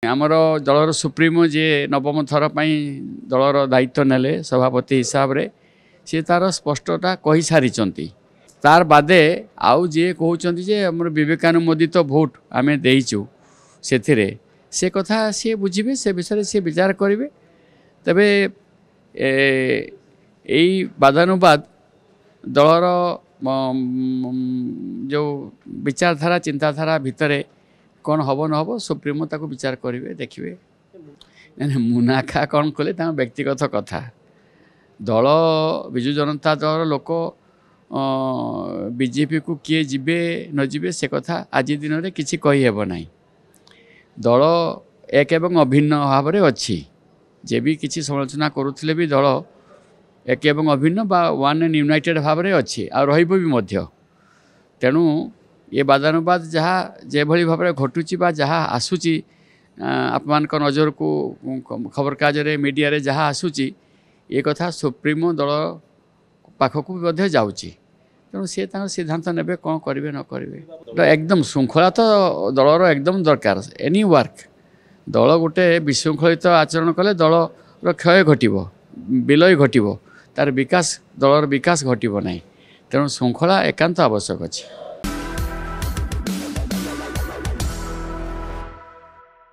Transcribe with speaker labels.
Speaker 1: आमर दलर सुप्रीमो जे नवम थर पर दलर दायित्व नेले सभापति हिसाब रे सी तार स्पष्टता कही सारी तार बादे आउ जे कहते जे आम विवेकानुमोदित भोट आम देचु से कथा सी बुझे से विषय सी विचार करेंगे तेरे यही बादानुबाद दलर जो विचारधारा चिंताधारा भितर कौन हम न हम सुप्रीमो ताको विचार करेंगे देखिए मुनाखा कौन कले व्यक्तिगत कथा दल विजु जनता दल लोक बीजेपी को किए जीवे न जीवे से कथा आज दिन में किसी कहीहब ना दल एक एवं अभिन्न भाव में अच्छी जे भी किसी समालोचना करुले भी दल एक एवं अभिन्न बा वन एंड यूनाइटेड भाव में अच्छी आ रही तेणु ये बादानुबाद जहाँ जे भली भाव में घटुची बा जहाँ आसूची आप नजर को खबर कागज मीडिया रे जहाँ आसूची ये कथा सुप्रीमो दल पाखक भी जाऊँगी तेणु सी सिद्धांत ने कौन करेंगे न करेंगे एकदम श्रृंखला तो दलर एकदम दरकार एनी वर्क दल गोटे विशृंखलित आचरण कले दलर क्षय घटव विलय घटव तार विकास दलर विकास घटव ना तेणु श्रृंखला एकांत आवश्यक अच्छी।